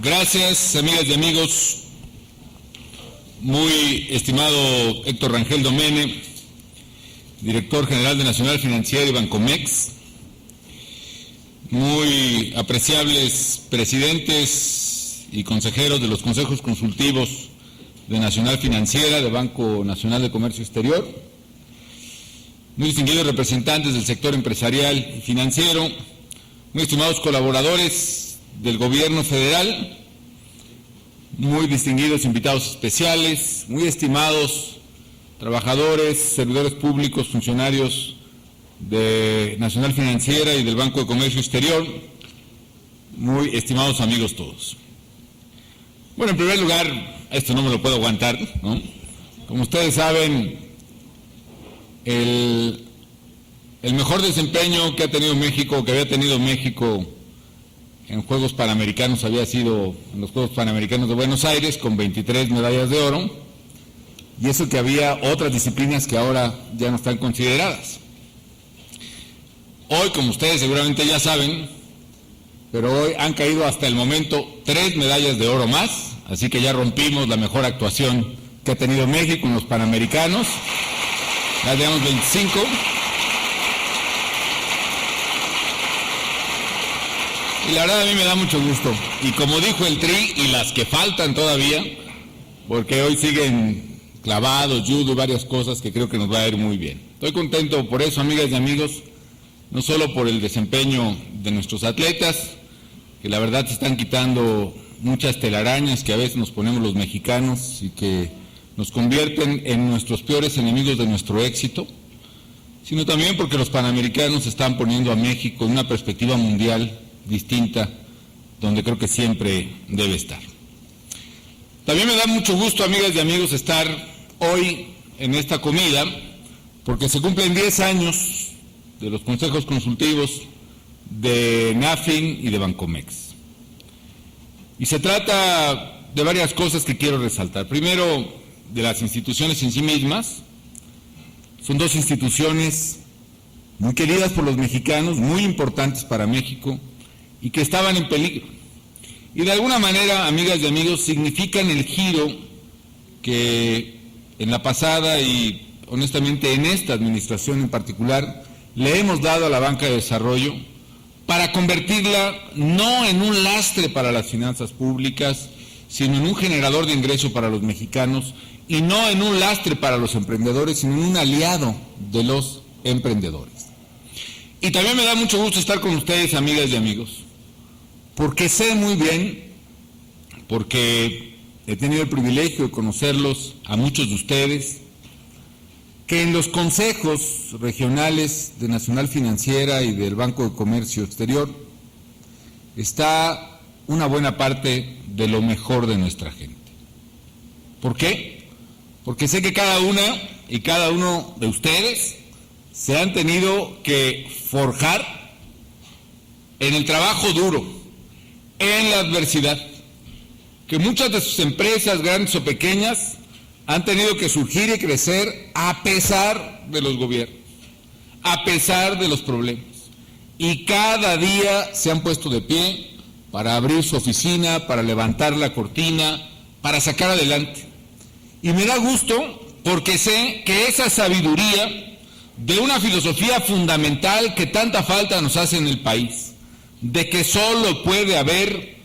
Gracias, amigas y amigos. Muy estimado Héctor Rangel Domene, director general de Nacional Financiera y Bancomex. Muy apreciables presidentes y consejeros de los consejos consultivos de Nacional Financiera, de Banco Nacional de Comercio Exterior. Muy distinguidos representantes del sector empresarial y financiero. Muy estimados colaboradores del Gobierno Federal, muy distinguidos invitados especiales, muy estimados trabajadores, servidores públicos, funcionarios de Nacional Financiera y del Banco de Comercio Exterior, muy estimados amigos todos. Bueno, en primer lugar, esto no me lo puedo aguantar, ¿no? Como ustedes saben, el mejor desempeño que ha tenido México, que había tenido México en Juegos Panamericanos, había sido en los Juegos Panamericanos de Buenos Aires, con 23 medallas de oro, y eso que había otras disciplinas que ahora ya no están consideradas. Hoy, como ustedes seguramente ya saben, pero hoy han caído hasta el momento 3 medallas de oro más, así que ya rompimos la mejor actuación que ha tenido México en los Panamericanos. Ya llevamos 25. Y la verdad a mí me da mucho gusto. Y como dijo el Tri, y las que faltan todavía, porque hoy siguen clavados, judo y varias cosas que creo que nos va a ir muy bien. Estoy contento por eso, amigas y amigos, no solo por el desempeño de nuestros atletas, que la verdad se están quitando muchas telarañas que a veces nos ponemos los mexicanos y que nos convierten en nuestros peores enemigos de nuestro éxito, sino también porque los panamericanos están poniendo a México en una perspectiva mundial distinta, donde creo que siempre debe estar. También me da mucho gusto, amigas y amigos, estar hoy en esta comida, porque se cumplen 10 años de los consejos consultivos de NAFIN y de Bancomex. Y se trata de varias cosas que quiero resaltar. Primero, de las instituciones en sí mismas. Son 2 instituciones muy queridas por los mexicanos, muy importantes para México, y que estaban en peligro. Y de alguna manera, amigas y amigos, significan el giro que en la pasada y honestamente en esta administración en particular le hemos dado a la banca de desarrollo para convertirla no en un lastre para las finanzas públicas, sino en un generador de ingreso para los mexicanos, y no en un lastre para los emprendedores, sino en un aliado de los emprendedores. Y también me da mucho gusto estar con ustedes, amigas y amigos, porque sé muy bien, porque he tenido el privilegio de conocerlos a muchos de ustedes, que en los consejos regionales de Nacional Financiera y del Banco de Comercio Exterior está una buena parte de lo mejor de nuestra gente. ¿Por qué? Porque sé que cada una y cada uno de ustedes se han tenido que forjar en el trabajo duro, en la adversidad, que muchas de sus empresas, grandes o pequeñas, han tenido que surgir y crecer a pesar de los gobiernos, a pesar de los problemas, y cada día se han puesto de pie para abrir su oficina, para levantar la cortina, para sacar adelante. Y me da gusto porque sé que esa sabiduría de una filosofía fundamental que tanta falta nos hace en el país, de que solo puede haber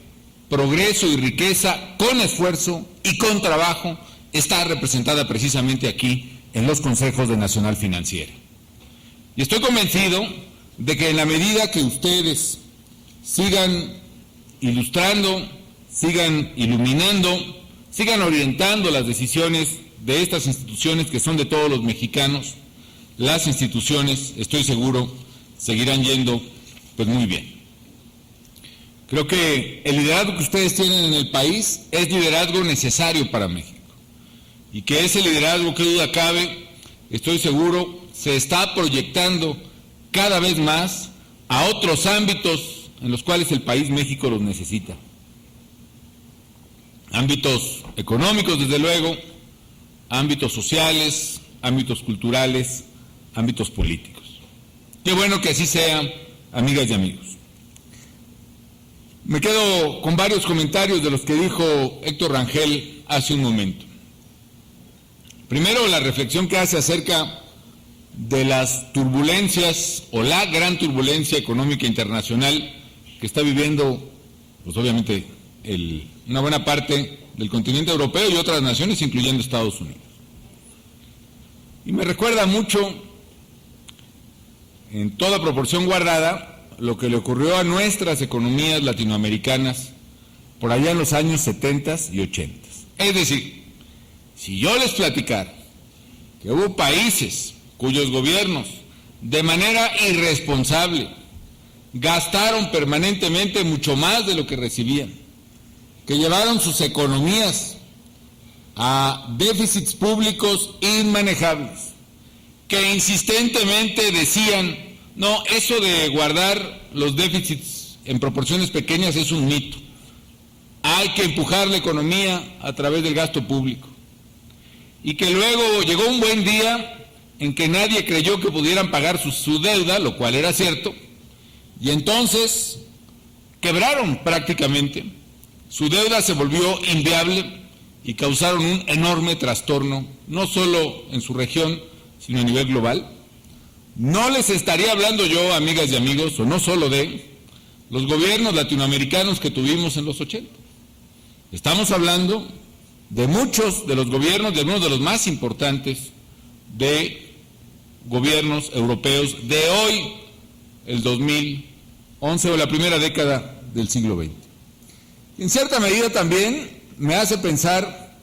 progreso y riqueza con esfuerzo y con trabajo, está representada precisamente aquí en los consejos de Nacional Financiera. Y estoy convencido de que en la medida que ustedes sigan ilustrando, sigan iluminando, sigan orientando las decisiones de estas instituciones que son de todos los mexicanos, las instituciones, estoy seguro, seguirán yendo pues muy bien. Creo que el liderazgo que ustedes tienen en el país es liderazgo necesario para México. Y que ese liderazgo, qué duda cabe, estoy seguro, se está proyectando cada vez más a otros ámbitos en los cuales el país México los necesita. Ámbitos económicos, desde luego, ámbitos sociales, ámbitos culturales, ámbitos políticos. Qué bueno que así sea, amigas y amigos. Me quedo con varios comentarios de los que dijo Héctor Rangel hace un momento. Primero, la reflexión que hace acerca de las turbulencias o la gran turbulencia económica internacional que está viviendo, pues obviamente, una buena parte del continente europeo y otras naciones, incluyendo Estados Unidos. Y me recuerda mucho, en toda proporción guardada, lo que le ocurrió a nuestras economías latinoamericanas por allá en los años 70 y 80. Es decir, si yo les platicara que hubo países cuyos gobiernos, de manera irresponsable, gastaron permanentemente mucho más de lo que recibían, que llevaron sus economías a déficits públicos inmanejables, que insistentemente decían, no, eso de guardar los déficits en proporciones pequeñas es un mito, hay que empujar la economía a través del gasto público, y que luego llegó un buen día en que nadie creyó que pudieran pagar su deuda, lo cual era cierto, y entonces quebraron prácticamente, su deuda se volvió inviable y causaron un enorme trastorno, no solo en su región, sino a nivel global. No les estaría hablando yo, amigas y amigos, o no solo de los gobiernos latinoamericanos que tuvimos en los 80. Estamos hablando de muchos de los gobiernos, de algunos de los más importantes de gobiernos europeos de hoy, el 2011 o la primera década del siglo XX. En cierta medida también me hace pensar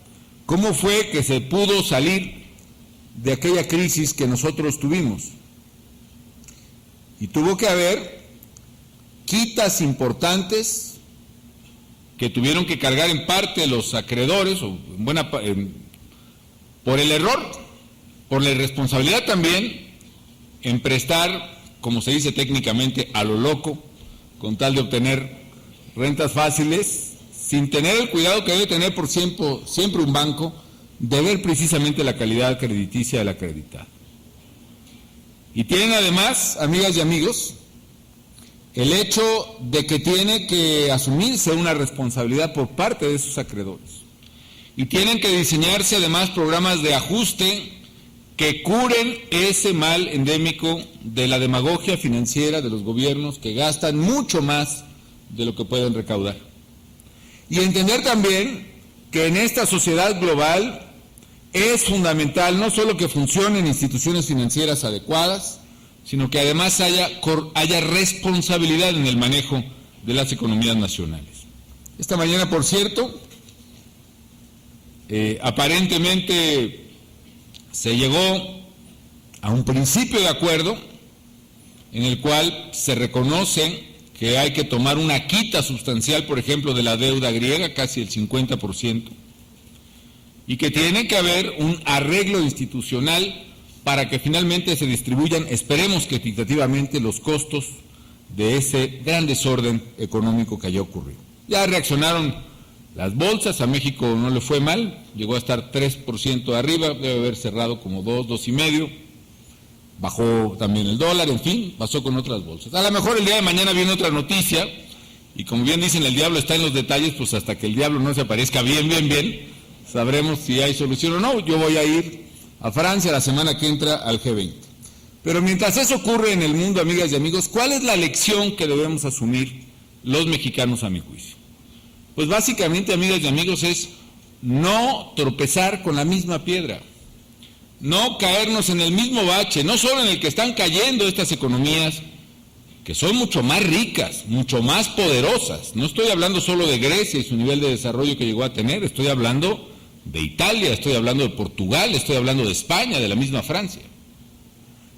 cómo fue que se pudo salir de aquella crisis que nosotros tuvimos. Y tuvo que haber quitas importantes que tuvieron que cargar en parte los acreedores, o por el error, por la irresponsabilidad también, en prestar, como se dice técnicamente, a lo loco, con tal de obtener rentas fáciles, sin tener el cuidado que debe tener por siempre un banco, de ver precisamente la calidad crediticia del acreditado. Y tienen además, amigas y amigos, el hecho de que tiene que asumirse una responsabilidad por parte de esos acreedores. Y tienen que diseñarse además programas de ajuste que curen ese mal endémico de la demagogia financiera de los gobiernos que gastan mucho más de lo que pueden recaudar. Y entender también que en esta sociedad global es fundamental no solo que funcionen instituciones financieras adecuadas, sino que además haya responsabilidad en el manejo de las economías nacionales. Esta mañana, por cierto, aparentemente se llegó a un principio de acuerdo en el cual se reconoce que hay que tomar una quita sustancial, por ejemplo, de la deuda griega, casi el 50%, y que tiene que haber un arreglo institucional para que finalmente se distribuyan, esperemos que equitativamente, los costos de ese gran desorden económico que haya ocurrido. Ya reaccionaron las bolsas, a México no le fue mal, llegó a estar 3% arriba, debe haber cerrado como 2,5%, bajó también el dólar, en fin, pasó con otras bolsas. A lo mejor el día de mañana viene otra noticia, y como bien dicen, el diablo está en los detalles, pues hasta que el diablo no se aparezca bien, sabremos si hay solución o no. Yo voy a ir a Francia la semana que entra al G20. Pero mientras eso ocurre en el mundo, amigas y amigos, ¿cuál es la lección que debemos asumir los mexicanos a mi juicio? Pues básicamente, amigas y amigos, es no tropezar con la misma piedra, no caernos en el mismo bache, no solo en el que están cayendo estas economías, que son mucho más ricas, mucho más poderosas. No estoy hablando solo de Grecia y su nivel de desarrollo que llegó a tener, estoy hablando de Italia, estoy hablando de Portugal, estoy hablando de España, de la misma Francia.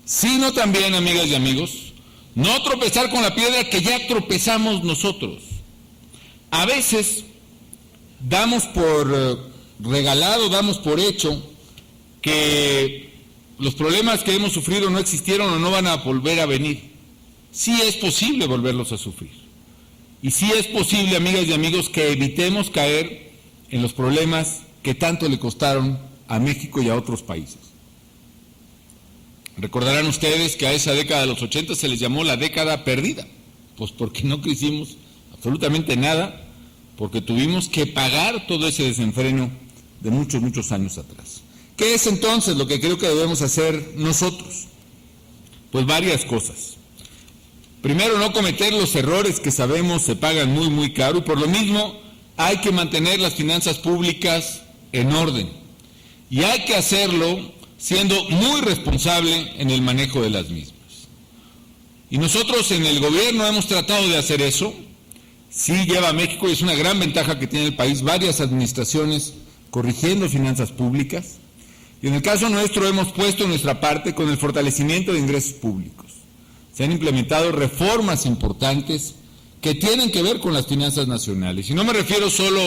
Sino también, amigas y amigos, no tropezar con la piedra que ya tropezamos nosotros. A veces damos por regalado, damos por hecho que los problemas que hemos sufrido no existieron o no van a volver a venir. Sí es posible volverlos a sufrir. Y sí es posible, amigas y amigos, que evitemos caer en los problemas que tanto le costaron a México y a otros países. Recordarán ustedes que a esa década de los 80 se les llamó la década perdida, pues porque no hicimos absolutamente nada, porque tuvimos que pagar todo ese desenfreno de muchos años atrás. ¿Qué es entonces lo que creo que debemos hacer nosotros? Pues varias cosas. Primero, no cometer los errores que sabemos se pagan muy caro, y por lo mismo hay que mantener las finanzas públicas en orden. Y hay que hacerlo siendo muy responsable en el manejo de las mismas. Y nosotros en el gobierno hemos tratado de hacer eso. Sí lleva a México, y es una gran ventaja que tiene el país, varias administraciones corrigiendo finanzas públicas. Y en el caso nuestro hemos puesto nuestra parte con el fortalecimiento de ingresos públicos. Se han implementado reformas importantes que tienen que ver con las finanzas nacionales. Y no me refiero solo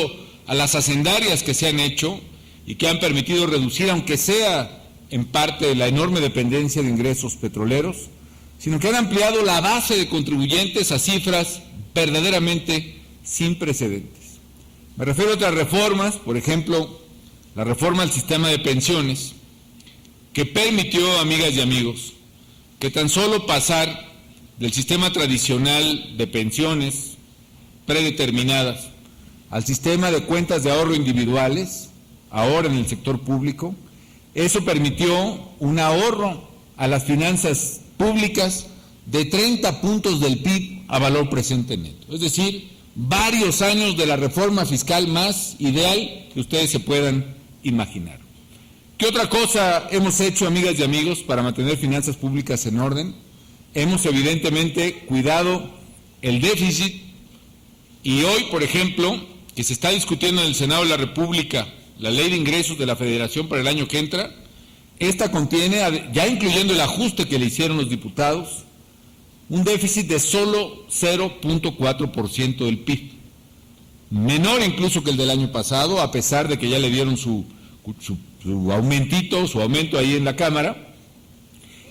a las hacendarias que se han hecho y que han permitido reducir, aunque sea en parte, la enorme dependencia de ingresos petroleros, sino que han ampliado la base de contribuyentes a cifras verdaderamente sin precedentes. Me refiero a otras reformas, por ejemplo, la reforma al sistema de pensiones, que permitió, amigas y amigos, que tan solo pasar del sistema tradicional de pensiones predeterminadas al sistema de cuentas de ahorro individuales, ahora en el sector público, eso permitió un ahorro a las finanzas públicas de 30 puntos del PIB a valor presente neto. Es decir, varios años de la reforma fiscal más ideal que ustedes se puedan imaginar. ¿Qué otra cosa hemos hecho, amigas y amigos, para mantener finanzas públicas en orden? Hemos evidentemente cuidado el déficit, y hoy, por ejemplo, que se está discutiendo en el Senado de la República la Ley de Ingresos de la Federación para el año que entra, esta contiene, ya incluyendo el ajuste que le hicieron los diputados, un déficit de solo 0.4% del PIB, menor incluso que el del año pasado, a pesar de que ya le dieron su aumento ahí en la Cámara,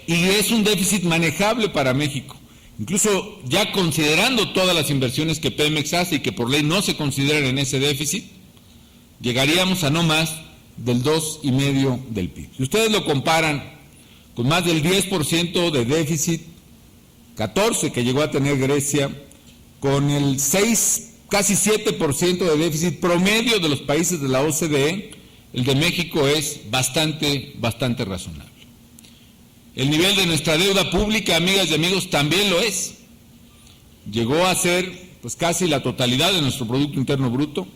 y es un déficit manejable para México, incluso ya considerando todas las inversiones que Pemex hace y que por ley no se consideran en ese déficit, llegaríamos a no más del 2,5% del PIB. Si ustedes lo comparan con más del 10% de déficit, 14% que llegó a tener Grecia, con el 6, casi 7% de déficit promedio de los países de la OCDE, el de México es bastante razonable. El nivel de nuestra deuda pública, amigas y amigos, también lo es. Llegó a ser pues casi la totalidad de nuestro Producto Interno Bruto.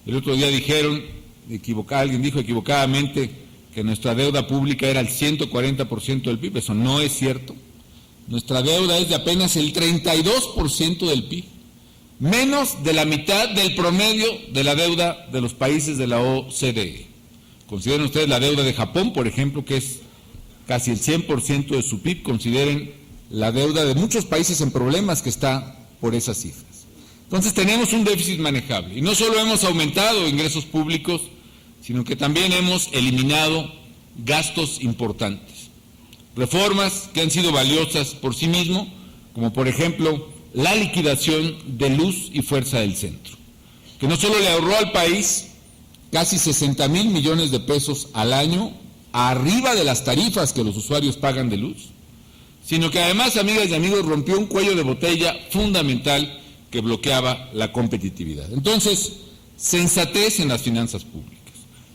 El otro día alguien dijo equivocadamente que nuestra deuda pública era el 140% del PIB. Eso no es cierto. Nuestra deuda es de apenas el 32% del PIB, menos de la mitad del promedio de la deuda de los países de la OCDE. Consideren ustedes la deuda de Japón, por ejemplo, que es casi el 100% de su PIB. Consideren la deuda de muchos países en problemas, que está por esas cifras. Entonces tenemos un déficit manejable, y no solo hemos aumentado ingresos públicos, sino que también hemos eliminado gastos importantes. Reformas que han sido valiosas por sí mismo, como por ejemplo la liquidación de Luz y Fuerza del Centro, que no solo le ahorró al país casi 60,000 millones de pesos al año, arriba de las tarifas que los usuarios pagan de luz, sino que además, amigas y amigos, rompió un cuello de botella fundamental que bloqueaba la competitividad. Entonces, sensatez en las finanzas públicas.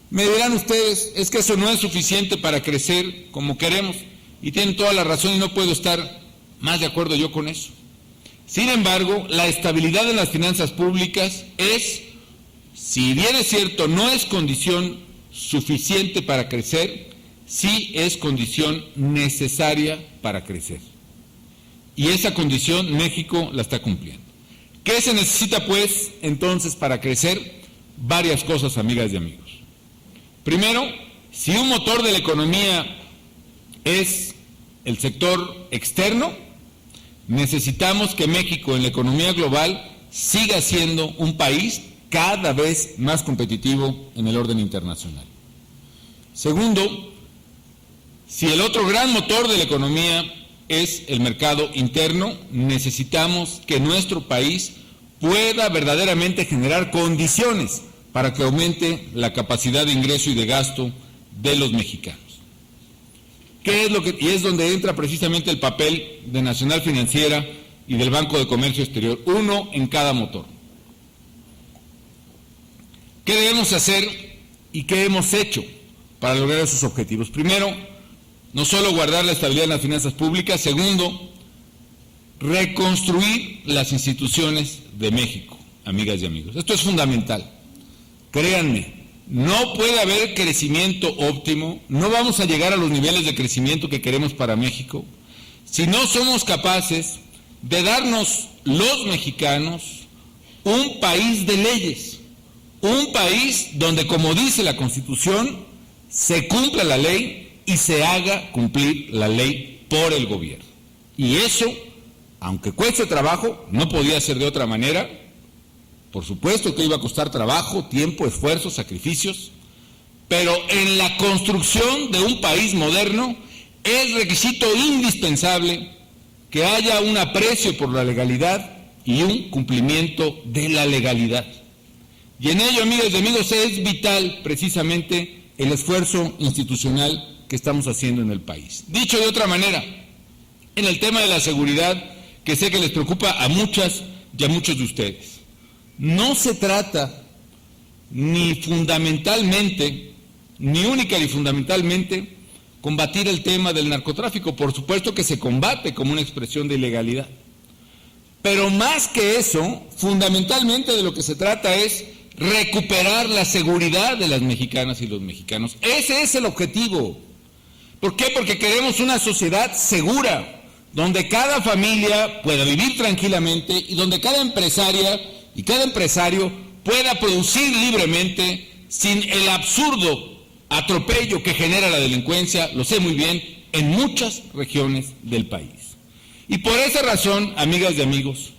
Me dirán ustedes, es que eso no es suficiente para crecer como queremos, y tienen toda la razón y no puedo estar más de acuerdo yo con eso. Sin embargo, la estabilidad en las finanzas públicas es, si bien es cierto, no es condición suficiente para crecer, sí es condición necesaria para crecer. Y esa condición México la está cumpliendo. ¿Qué se necesita, pues, entonces, para crecer? Varias cosas, amigas y amigos. Primero, si un motor de la economía es el sector externo, necesitamos que México en la economía global siga siendo un país cada vez más competitivo en el orden internacional. Segundo, si el otro gran motor de la economía es el mercado interno, necesitamos que nuestro país pueda verdaderamente generar condiciones para que aumente la capacidad de ingreso y de gasto de los mexicanos. ¿Qué es lo que, y es donde entra precisamente el papel de Nacional Financiera y del Banco de Comercio Exterior, uno en cada motor. ¿Qué debemos hacer y qué hemos hecho para lograr esos objetivos? Primero, no solo guardar la estabilidad en las finanzas públicas. Segundo, reconstruir las instituciones de México, amigas y amigos. Esto es fundamental. Créanme, no puede haber crecimiento óptimo, no vamos a llegar a los niveles de crecimiento que queremos para México si no somos capaces de darnos los mexicanos un país de leyes, un país donde, como dice la Constitución, se cumpla la ley y se haga cumplir la ley por el gobierno. Y eso, aunque cueste trabajo, no podía ser de otra manera. Por supuesto que iba a costar trabajo, tiempo, esfuerzo, sacrificios, pero en la construcción de un país moderno es requisito indispensable que haya un aprecio por la legalidad y un cumplimiento de la legalidad. Y en ello, amigas y amigos, es vital precisamente el esfuerzo institucional que estamos haciendo en el país. Dicho de otra manera, en el tema de la seguridad, que sé que les preocupa a muchas y a muchos de ustedes, no se trata ni fundamentalmente, ni única ni fundamentalmente, combatir el tema del narcotráfico. Por supuesto que se combate como una expresión de ilegalidad. Pero más que eso, fundamentalmente de lo que se trata es recuperar la seguridad de las mexicanas y los mexicanos. Ese es el objetivo. ¿Por qué? Porque queremos una sociedad segura, donde cada familia pueda vivir tranquilamente y donde cada empresaria y cada empresario pueda producir libremente sin el absurdo atropello que genera la delincuencia, lo sé muy bien, en muchas regiones del país. Y por esa razón, amigas y amigos,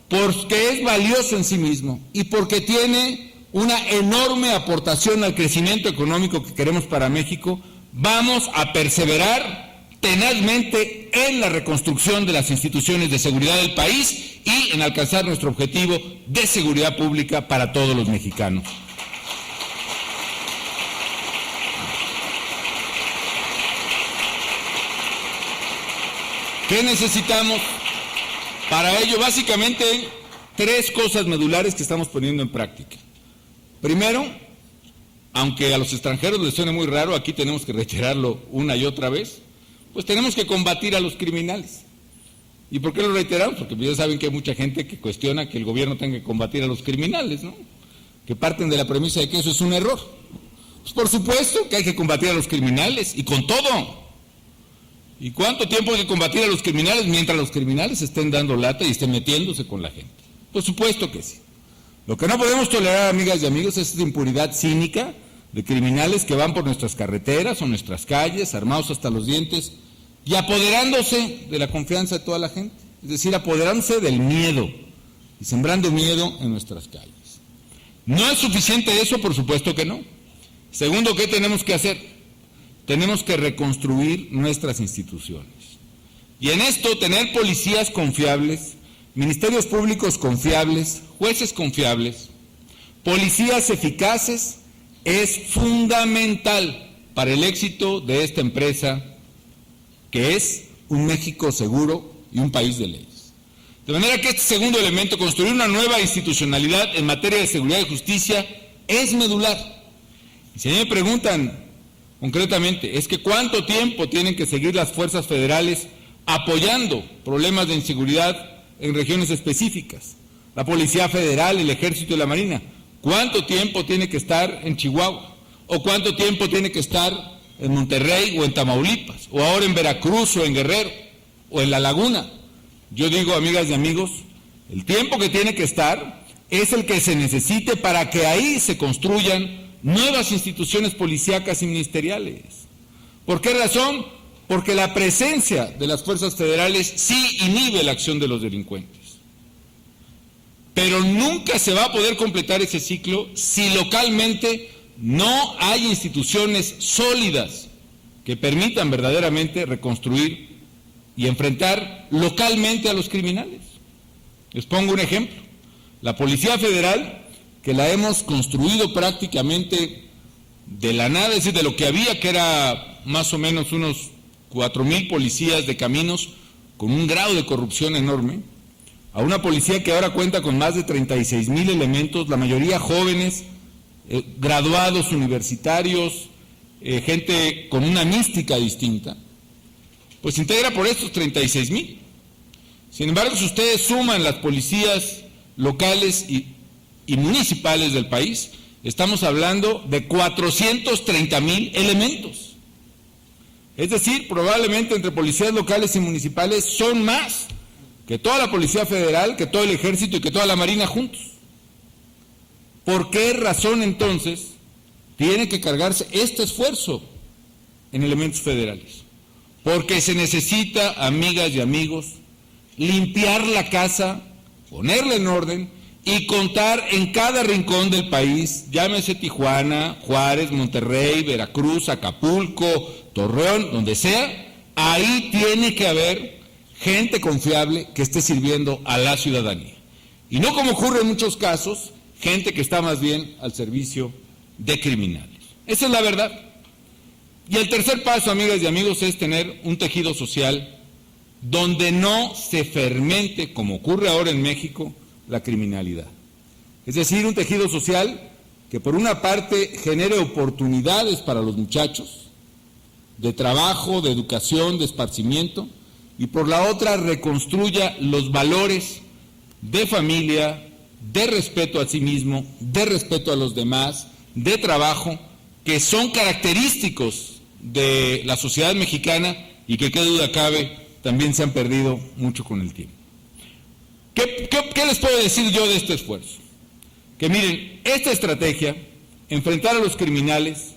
porque es valioso en sí mismo y porque tiene una enorme aportación al crecimiento económico que queremos para México, vamos a perseverar tenazmente en la reconstrucción de las instituciones de seguridad del país y en alcanzar nuestro objetivo de seguridad pública para todos los mexicanos. ¿Qué necesitamos? Para ello, básicamente, tres cosas medulares que estamos poniendo en práctica. Primero, aunque a los extranjeros les suene muy raro, aquí tenemos que reiterarlo una y otra vez, pues tenemos que combatir a los criminales. ¿Y por qué lo reiteramos? Porque ya saben que hay mucha gente que cuestiona que el gobierno tenga que combatir a los criminales, ¿no? Que parten de la premisa de que eso es un error. Pues por supuesto que hay que combatir a los criminales, y con todo. ¿Y cuánto tiempo hay que combatir a los criminales mientras los criminales estén dando lata y estén metiéndose con la gente? Por supuesto que sí. Lo que no podemos tolerar, amigas y amigos, es esta impunidad cínica de criminales que van por nuestras carreteras o nuestras calles, armados hasta los dientes, y apoderándose de la confianza de toda la gente. Es decir, apoderándose del miedo y sembrando miedo en nuestras calles. ¿No es suficiente eso? Por supuesto que no. Segundo, ¿qué tenemos que hacer? Tenemos que reconstruir nuestras instituciones. Y en esto, tener policías confiables, ministerios públicos confiables, jueces confiables, policías eficaces, es fundamental para el éxito de esta empresa, que es un México seguro y un país de leyes. De manera que este segundo elemento, construir una nueva institucionalidad en materia de seguridad y justicia, es medular. Y si a mí me preguntan concretamente, es que ¿cuánto tiempo tienen que seguir las fuerzas federales apoyando problemas de inseguridad en regiones específicas? La Policía Federal, el Ejército y la Marina. ¿Cuánto tiempo tiene que estar en Chihuahua? ¿O cuánto tiempo tiene que estar en Monterrey o en Tamaulipas? ¿O ahora en Veracruz o en Guerrero? ¿O en La Laguna? Yo digo, amigas y amigos, el tiempo que tiene que estar es el que se necesite para que ahí se construyan nuevas instituciones policíacas y ministeriales. ¿Por qué razón? Porque la presencia de las fuerzas federales sí inhibe la acción de los delincuentes. Pero nunca se va a poder completar ese ciclo si localmente no hay instituciones sólidas que permitan verdaderamente reconstruir y enfrentar localmente a los criminales. Les pongo un ejemplo. La Policía Federal, que la hemos construido prácticamente de la nada, es decir, de lo que había, que era más o menos unos 4,000 policías de caminos con un grado de corrupción enorme, a una policía que ahora cuenta con más de 36,000 elementos, la mayoría jóvenes, graduados universitarios, gente con una mística distinta, pues se integra por estos 36,000. Sin embargo, si ustedes suman las policías locales y municipales del país, estamos hablando de 430,000 elementos. Es decir, probablemente entre policías locales y municipales son más que toda la Policía Federal, que todo el Ejército y que toda la Marina juntos. ¿Por qué razón entonces tiene que cargarse este esfuerzo en elementos federales? Porque se necesita, amigas y amigos, limpiar la casa, ponerla en orden y contar en cada rincón del país, llámese Tijuana, Juárez, Monterrey, Veracruz, Acapulco, Torreón, donde sea, ahí tiene que haber gente confiable que esté sirviendo a la ciudadanía. Y no como ocurre en muchos casos, gente que está más bien al servicio de criminales. Esa es la verdad. Y el tercer paso, amigas y amigos, es tener un tejido social donde no se fermente, como ocurre ahora en México, la criminalidad. Es decir, un tejido social que por una parte genere oportunidades para los muchachos, de trabajo, de educación, de esparcimiento, y por la otra reconstruya los valores de familia, de respeto a sí mismo, de respeto a los demás, de trabajo, que son característicos de la sociedad mexicana y que, qué duda cabe, también se han perdido mucho con el tiempo. ¿Qué les puedo decir yo de este esfuerzo? Que miren, esta estrategia, enfrentar a los criminales,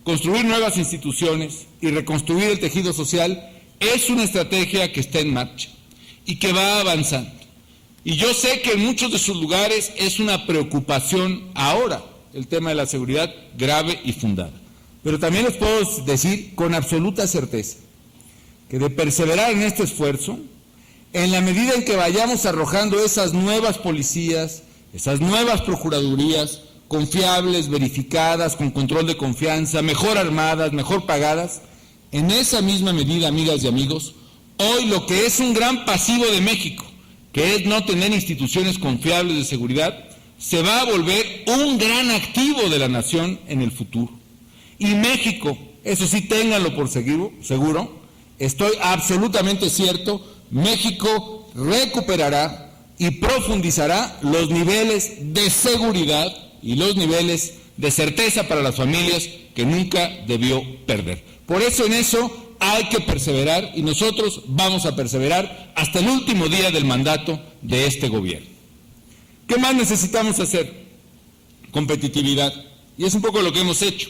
construir nuevas instituciones y reconstruir el tejido social, es una estrategia que está en marcha y que va avanzando. Y yo sé que en muchos de sus lugares es una preocupación ahora el tema de la seguridad grave y fundada. Pero también les puedo decir con absoluta certeza que de perseverar en este esfuerzo, en la medida en que vayamos arrojando esas nuevas policías, esas nuevas procuradurías, confiables, verificadas, con control de confianza, mejor armadas, mejor pagadas, en esa misma medida, amigas y amigos, hoy lo que es un gran pasivo de México, que es no tener instituciones confiables de seguridad, se va a volver un gran activo de la nación en el futuro. Y México, eso sí, ténganlo por seguro, estoy absolutamente cierto, México recuperará y profundizará los niveles de seguridad y los niveles de certeza para las familias que nunca debió perder. Por eso en eso hay que perseverar y nosotros vamos a perseverar hasta el último día del mandato de este gobierno. ¿Qué más necesitamos hacer? Competitividad. Y es un poco lo que hemos hecho.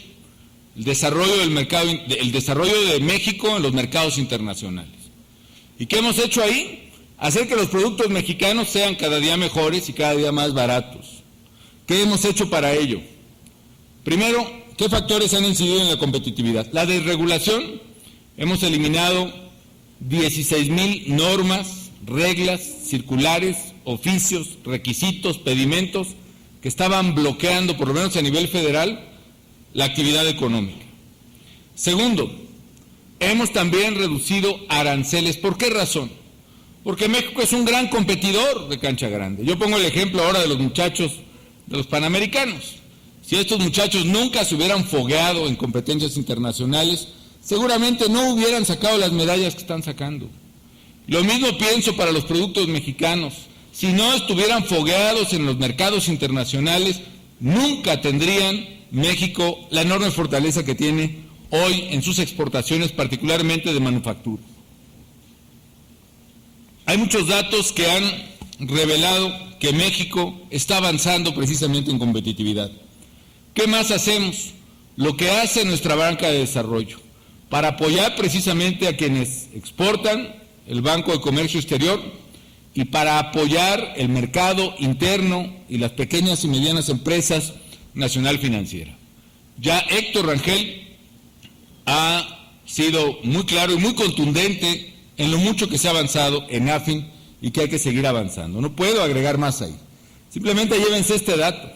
El desarrollo del mercado, el desarrollo de México en los mercados internacionales. ¿Y qué hemos hecho ahí? Hacer que los productos mexicanos sean cada día mejores y cada día más baratos. ¿Qué hemos hecho para ello? Primero, ¿qué factores han incidido en la competitividad? La desregulación. Hemos eliminado 16,000 normas, reglas, circulares, oficios, requisitos, pedimentos que estaban bloqueando, por lo menos a nivel federal, la actividad económica. Segundo, hemos también reducido aranceles. ¿Por qué razón? Porque México es un gran competidor de cancha grande. Yo pongo el ejemplo ahora de los muchachos de los Panamericanos. Si estos muchachos nunca se hubieran fogueado en competencias internacionales, seguramente no hubieran sacado las medallas que están sacando. Lo mismo pienso para los productos mexicanos. Si no estuvieran fogueados en los mercados internacionales, nunca tendrían México la enorme fortaleza que tiene hoy en sus exportaciones, particularmente de manufactura. Hay muchos datos que han revelado que México está avanzando precisamente en competitividad. ¿Qué más hacemos? Lo que hace nuestra banca de desarrollo para apoyar precisamente a quienes exportan, el Banco de Comercio Exterior, y para apoyar el mercado interno y las pequeñas y medianas empresas nacional financiera. Ya Héctor Rangel ha sido muy claro y muy contundente en lo mucho que se ha avanzado en AFIN y que hay que seguir avanzando. No puedo agregar más ahí. Simplemente llévense este dato,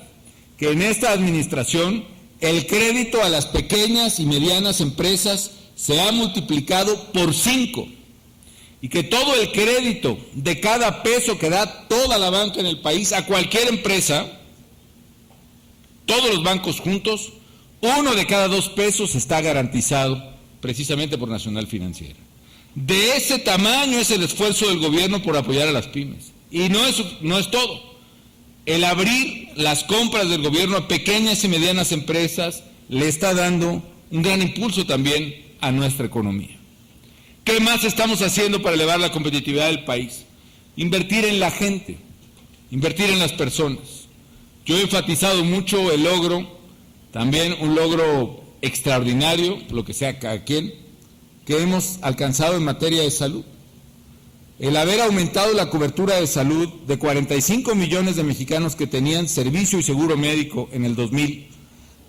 que en esta administración el crédito a las pequeñas y medianas empresas se ha multiplicado por 5 y que todo el crédito de cada peso que da toda la banca en el país a cualquier empresa, todos los bancos juntos, 1 de cada 2 pesos está garantizado precisamente por Nacional Financiera. De ese tamaño es el esfuerzo del gobierno por apoyar a las pymes. Y no es todo. El abrir las compras del gobierno a pequeñas y medianas empresas le está dando un gran impulso también a nuestra economía. ¿Qué más estamos haciendo para elevar la competitividad del país? Invertir en la gente, invertir en las personas. Yo he enfatizado mucho el logro, también un logro extraordinario, lo que sea cada quien, que hemos alcanzado en materia de salud. El haber aumentado la cobertura de salud de 45 millones de mexicanos que tenían servicio y seguro médico en el 2000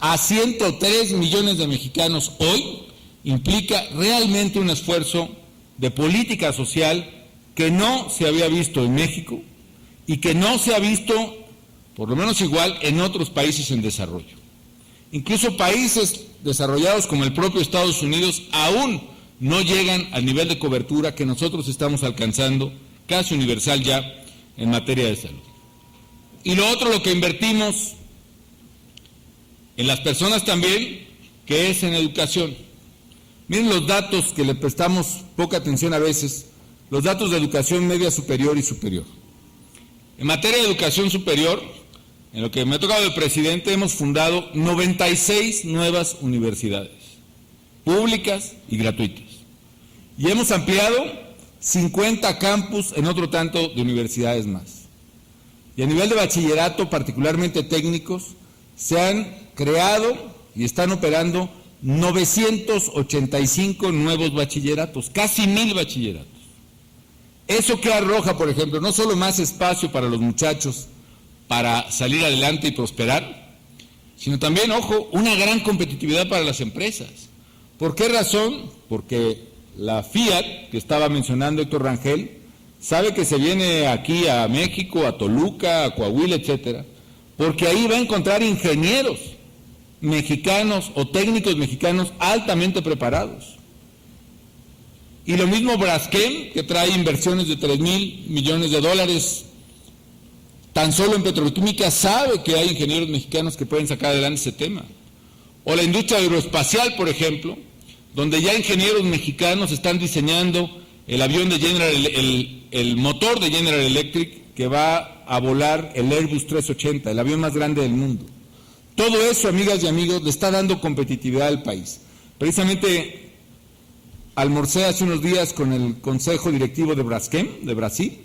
a 103 millones de mexicanos hoy, implica realmente un esfuerzo de política social que no se había visto en México y que no se ha visto, por lo menos igual, en otros países en desarrollo. Incluso países desarrollados como el propio Estados Unidos aún no llegan al nivel de cobertura que nosotros estamos alcanzando, casi universal ya, en materia de salud. Y lo otro, lo que invertimos en las personas también, que es en educación. Miren los datos que le prestamos poca atención a veces, los datos de educación media superior y superior. En materia de educación superior, en lo que me ha tocado el presidente, hemos fundado 96 nuevas universidades, públicas y gratuitas. Y hemos ampliado 50 campus en otro tanto de universidades más. Y a nivel de bachillerato, particularmente técnicos, se han creado y están operando 985 nuevos bachilleratos, casi 1000 bachilleratos. Eso que arroja, por ejemplo, no solo más espacio para los muchachos para salir adelante y prosperar, sino también, ojo, una gran competitividad para las empresas. ¿Por qué razón? Porque la Fiat, que estaba mencionando Héctor Rangel, sabe que se viene aquí a México, a Toluca, a Coahuila, etcétera, porque ahí va a encontrar ingenieros mexicanos o técnicos mexicanos altamente preparados. Y lo mismo Braskem, que trae inversiones de 3,000 millones de dólares tan solo en petroquímica, sabe que hay ingenieros mexicanos que pueden sacar adelante ese tema. O la industria aeroespacial, por ejemplo, donde ya ingenieros mexicanos están diseñando el avión de el motor de General Electric que va a volar el Airbus 380, el avión más grande del mundo. Todo eso, amigas y amigos, le está dando competitividad al país. Precisamente almorcé hace unos días con el Consejo Directivo de Braskem, de Brasil,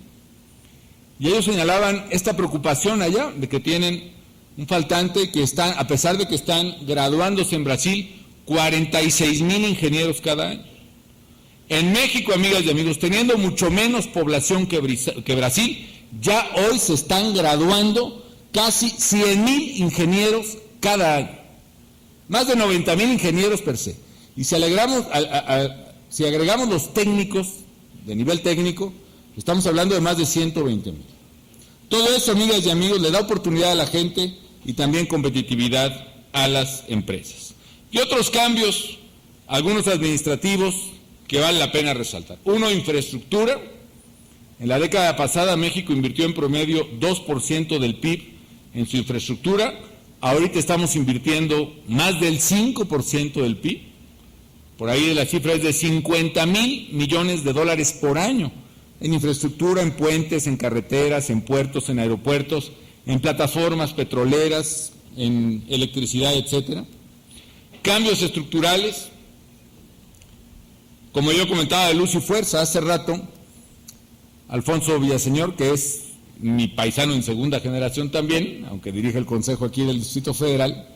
y ellos señalaban esta preocupación allá de que tienen un faltante que están, a pesar de que están graduándose en Brasil, 46,000 ingenieros cada año. En México, amigas y amigos, teniendo mucho menos población que Brasil, ya hoy se están graduando casi 100,000 ingenieros cada año. Más de 90,000 ingenieros per se. Y si agregamos los técnicos, de nivel técnico, estamos hablando de más de 120,000. Todo eso, amigas y amigos, le da oportunidad a la gente y también competitividad a las empresas. Y otros cambios, algunos administrativos, que vale la pena resaltar. Uno, infraestructura. En la década pasada México invirtió en promedio 2% del PIB en su infraestructura. Ahorita estamos invirtiendo más del 5% del PIB. Por ahí la cifra es de 50,000 millones de dólares por año en infraestructura, en puentes, en carreteras, en puertos, en aeropuertos, en plataformas petroleras, en electricidad, etcétera. Cambios estructurales, como yo comentaba de Luz y Fuerza hace rato, Alfonso Villaseñor, que es mi paisano en segunda generación también, aunque dirige el consejo aquí del Distrito Federal,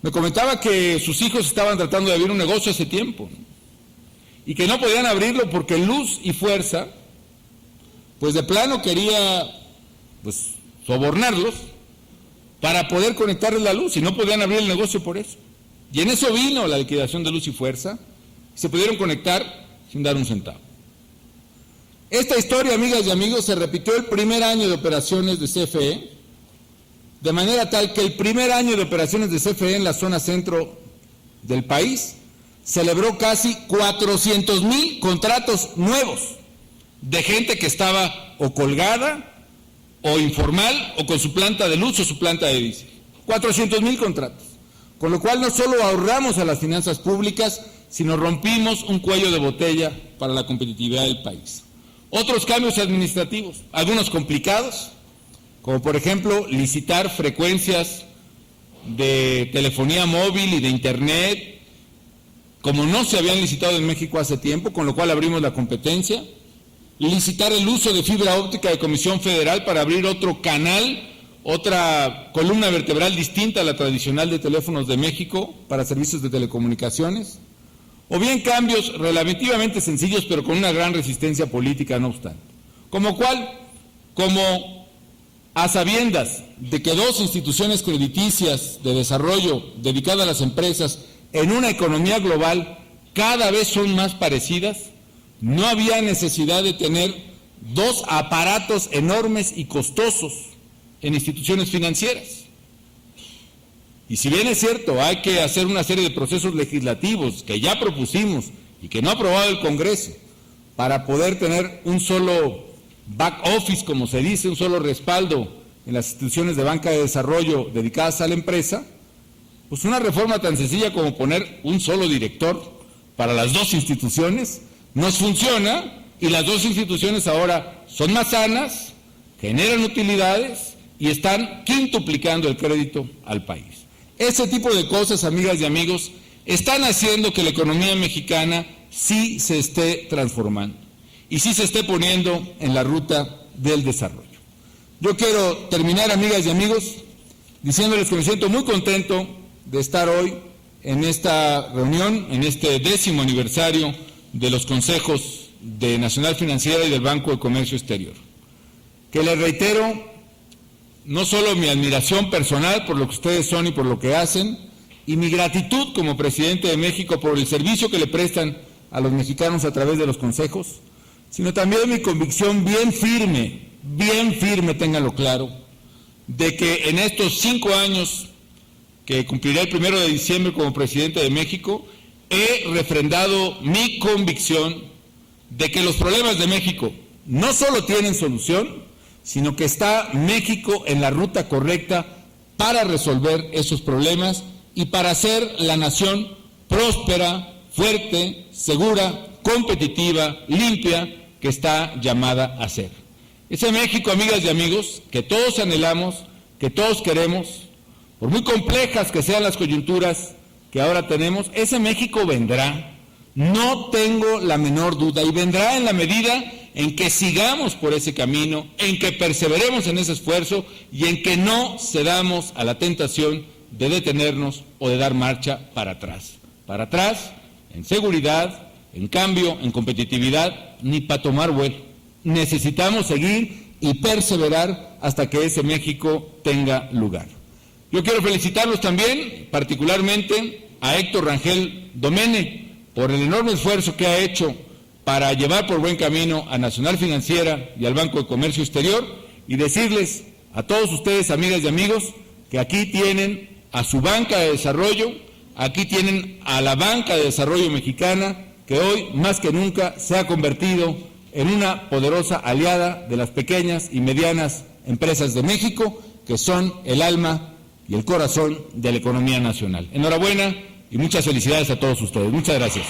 me comentaba que sus hijos estaban tratando de abrir un negocio hace tiempo, ¿no? Y que no podían abrirlo porque Luz y Fuerza, pues de plano quería sobornarlos para poder conectarles la luz, y no podían abrir el negocio por eso. Y en eso vino la liquidación de Luz y Fuerza, se pudieron conectar sin dar un centavo. Esta historia, amigas y amigos, se repitió el primer año de operaciones de CFE, de manera tal que el primer año de operaciones de CFE en la zona centro del país celebró casi 400,000 contratos nuevos de gente que estaba o colgada, o informal, o con su planta de luz o su planta de diésel. 400,000 contratos. Con lo cual no solo ahorramos a las finanzas públicas, sino rompimos un cuello de botella para la competitividad del país. Otros cambios administrativos, algunos complicados, como por ejemplo licitar frecuencias de telefonía móvil y de internet, como no se habían licitado en México hace tiempo, con lo cual abrimos la competencia, licitar el uso de fibra óptica de Comisión Federal para abrir otro canal, otra columna vertebral distinta a la tradicional de Teléfonos de México para servicios de telecomunicaciones, o bien cambios relativamente sencillos pero con una gran resistencia política no obstante. Como a sabiendas de que dos instituciones crediticias de desarrollo dedicadas a las empresas en una economía global cada vez son más parecidas, no había necesidad de tener dos aparatos enormes y costosos en instituciones financieras. Y si bien es cierto, hay que hacer una serie de procesos legislativos que ya propusimos y que no ha aprobado el Congreso para poder tener un solo back office, como se dice, un solo respaldo en las instituciones de banca de desarrollo dedicadas a la empresa, pues una reforma tan sencilla como poner un solo director para las dos instituciones nos funciona, y las dos instituciones ahora son más sanas, generan utilidades y están quintuplicando el crédito al país. Ese tipo de cosas, amigas y amigos, están haciendo que la economía mexicana sí se esté transformando y sí se esté poniendo en la ruta del desarrollo. Yo quiero terminar, amigas y amigos, diciéndoles que me siento muy contento de estar hoy en esta reunión, en este 10º aniversario de los consejos de Nacional Financiera y del Banco de Comercio Exterior. Que les reitero no solo mi admiración personal por lo que ustedes son y por lo que hacen, y mi gratitud como presidente de México por el servicio que le prestan a los mexicanos a través de los consejos, sino también mi convicción bien firme, ténganlo claro, de que en estos 5 años que cumpliré el 1 de diciembre como presidente de México, he refrendado mi convicción de que los problemas de México no solo tienen solución, sino que está México en la ruta correcta para resolver esos problemas y para ser la nación próspera, fuerte, segura, competitiva, limpia, que está llamada a ser. Ese México, amigas y amigos, que todos anhelamos, que todos queremos, por muy complejas que sean las coyunturas que ahora tenemos, ese México vendrá, no tengo la menor duda, y vendrá en la medida en que sigamos por ese camino, en que perseveremos en ese esfuerzo y en que no cedamos a la tentación de detenernos o de dar marcha para atrás. Para atrás en seguridad, en cambio, en competitividad, ni para tomar vuelo. Necesitamos seguir y perseverar hasta que ese México tenga lugar. Yo quiero felicitarlos también, particularmente a Héctor Rangel Domene, por el enorme esfuerzo que ha hecho para llevar por buen camino a Nacional Financiera y al Banco de Comercio Exterior, y decirles a todos ustedes, amigas y amigos, que aquí tienen a su banca de desarrollo, aquí tienen a la banca de desarrollo mexicana, que hoy más que nunca se ha convertido en una poderosa aliada de las pequeñas y medianas empresas de México, que son el alma y el corazón de la economía nacional. Enhorabuena y muchas felicidades a todos ustedes. Muchas gracias.